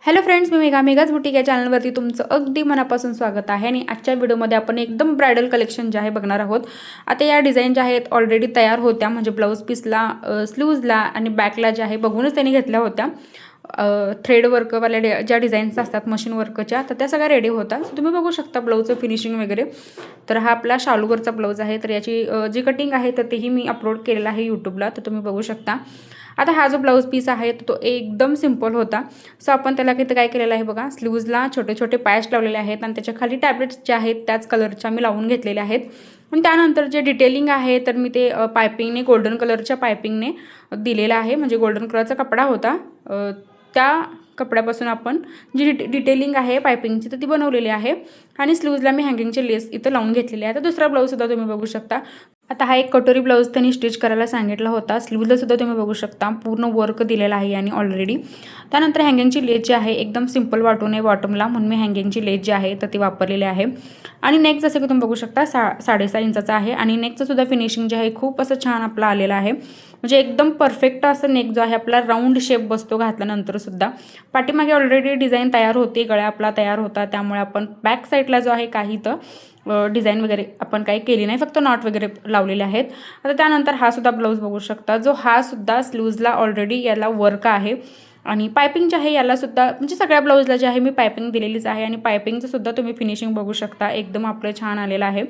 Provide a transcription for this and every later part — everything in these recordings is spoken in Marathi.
हॅलो फ्रेंड्स, मी मेघाच बुटीक या चॅनलवरती तुमचं अगदी मनापासून स्वागत आहे. आणि आजच्या व्हिडिओमध्ये आपण एकदम ब्रायडल कलेक्शन जे आहे बघणार आहोत. आता या डिझाईन ज्या आहेत ऑलरेडी तयार होत्या, म्हणजे ब्लाऊज पीसला, स्लीव्जला आणि बॅकला ज्या आहे बघूनच त्यांनी घेतल्या होत्या. थ्रेड वर्कवाल्या ज्या डिझाईन्स असतात मशीन वर्कच्या, तर त्या सगळ्या रेडी होता. सो तुम्ही बघू शकता ब्लाऊजचं फिनिशिंग वगैरे. तर हा आपला शालूवरचा ब्लाऊज आहे. तर याची जी कटिंग आहे तर तेही मी अपलोड केलेलं आहे यूट्यूबला, तर तुम्ही बघू शकता. आता हा जो ब्लाऊज पीस आहे तो एकदम सिंपल होता. सो आपण त्याला किती काय केलेलं आहे बघा, स्लीव्जला छोटे छोटे पॅच लावलेले आहेत आणि त्याच्या खाली टॅब्लेट्स जे आहेत त्याच कलरच्या मी लावून घेतलेले आहेत. आणि त्यानंतर जे डिटेलिंग आहे तर मी ते पायपिंगने, गोल्डन कलरच्या पायपिंगने दिलेलं आहे. म्हणजे गोल्डन कलरचा कपडा होता, त्या कपड्यापासून आपण जी डिटेलिंग आहे पायपिंगची तर ती बनवलेली आहे. आणि स्लीव्जला मी हँगिंगचे लेस इथं लावून घेतलेले आहे. तर दुसरा ब्लाऊजसुद्धा तुम्ही बघू शकता. आता हा एक कटोरी ब्लाऊज त्यांनी स्टिच करायला सांगितला होता. स्लीव्हला सुद्धा तुम्ही बघू शकता पूर्ण वर्क दिलेला आहे आणि ऑलरेडी. त्यानंतर हँगिंगची लेस जी आहे एकदम सिंपल वाटू नये बॉटमला, म्हणून मी हँगिंगची लेस जी आहे तर ती वापरलेली आहे. आणि नेक जसं की तुम्ही बघू शकता 6.5 इंचाचा आहे. आणि नेकचं सुद्धा फिनिशिंग जे आहे खूप असं छान आपलं आलेलं आहे. म्हणजे एकदम परफेक्ट असं नेक जो आहे आपला राऊंड शेप बसतो घातल्यानंतर सुद्धा. पाठीमागे ऑलरेडी डिझाईन तयार होते, गळा आपला तयार होता, त्यामुळे आपण बॅक साईडला जो आहे काही तर डिझाईन वगैरे आपण काही केली नाही, फक्त नॉट वगैरे लावलेले आहेत. आता त्यानंतर हा सुद्धा ब्लाऊज बघू शकता, जो हा सुद्धा स्लीव्जला ऑलरेडी याला वर्क आहे. आणि पायपिंग जे आहे याला सुद्धा, म्हणजे सगळ्या ब्लाऊजला जे आहे मी पायपिंग दिलेलीच आहे. आणि पायपिंगचं सुद्धा तुम्ही फिनिशिंग बघू शकता, एकदम आपलं छान आलेलं आहे.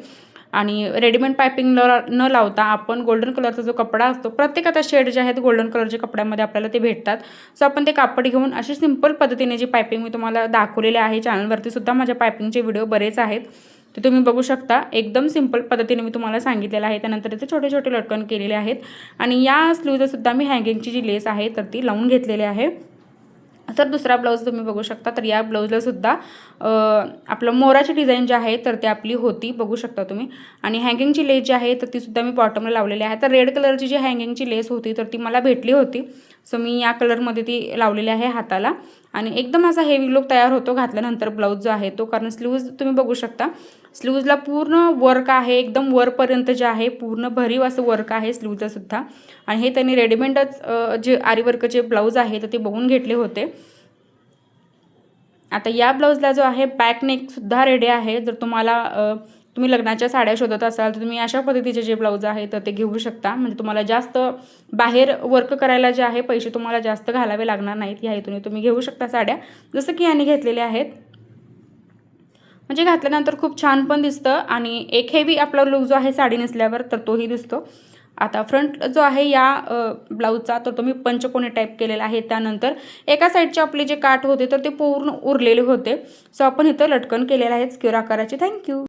आणि रेडीमेड पायपिंग न लावता आपण गोल्डन कलरचा जो कपडा असतो, प्रत्येक आता शेड जे आहेत गोल्डन कलरच्या कपड्यामध्ये आपल्याला ते भेटतात. सो आपण ते कापड घेऊन अशी सिंपल पद्धतीने जी पायपिंग मी तुम्हाला दाखवलेली आहे, चॅनलवरती सुद्धा माझ्या पायपिंगचे व्हिडिओ बरेच आहेत, तर तुम्ही बघू शकता. एकदम सिंपल पद्धतीने मी तुम्हाला सांगितलेलं आहे. त्यानंतर इथे छोटे छोटे लटकन केलेले आहेत. आणि या स्लीव्हला सुद्धा मी हँगिंगची जी लेस आहे तर ती लावून घेतलेली आहे. तर दुसरा ब्लाऊज तुम्ही बघू शकता. तर या ब्लाऊजला सुद्धा आपलं मोराची डिझाईन जी आहे तर ती आपली होती, बघू शकता तुम्ही. आणि हँगिंगची लेस जी आहे तर ती सुद्धा मी बॉटमला लावलेली आहे. तर रेड कलरची जी हँगिंगची लेस होती तर ती मला भेटली होती. सो मी या कलरमध्ये ती लावलेली आहे हाताला. आणि एकदम असा हेवी लुक तयार होतो घातल्यानंतर ब्लाऊज जो आहे तो. कारण स्लीव्ज तुम्ही बघू शकता, स्लीव्जला पूर्ण वर्क आहे, एकदम वरपर्यंत जे आहे पूर्ण भरीव असं वर्क आहे स्लीव्जला सुद्धा. आणि हे त्यांनी रेडीमेडच जे आरी वर्कचे ब्लाऊज आहे तर ते बघून घेतले होते. आता या ब्लाऊजला जो आहे बॅक नेक सुद्धा रेडी आहे. जर तुम्हाला तुम्ही लग्नाच्या साड्या शोधत असाल तर तुम्ही अशा पद्धतीचे जे ब्लाऊज आहे तर ते घेऊ शकता. म्हणजे तुम्हाला जास्त बाहेर वर्क करायला जे आहे पैसे तुम्हाला जास्त घालावे लागणार नाहीत. ह्या इथून तुम्ही घेऊ शकता साड्या, जसं की यांनी घेतलेल्या आहेत. म्हणजे घातल्यानंतर खूप छान पण दिसतं आणि एक हेवी आपला लुक जो आहे साडी नेसल्यावर तर तोही दिसतो. आता फ्रंट जो आहे या ब्लाऊजचा तर तो मी पंचकोनी टाईप केलेला आहे. त्यानंतर एका साईडचे आपले जे काठ होते तर ते पूर्ण उरलेले होते. सो आपण इथं लटकन केलेले आहेत स्क्वेअर आकाराचे. थँक्यू.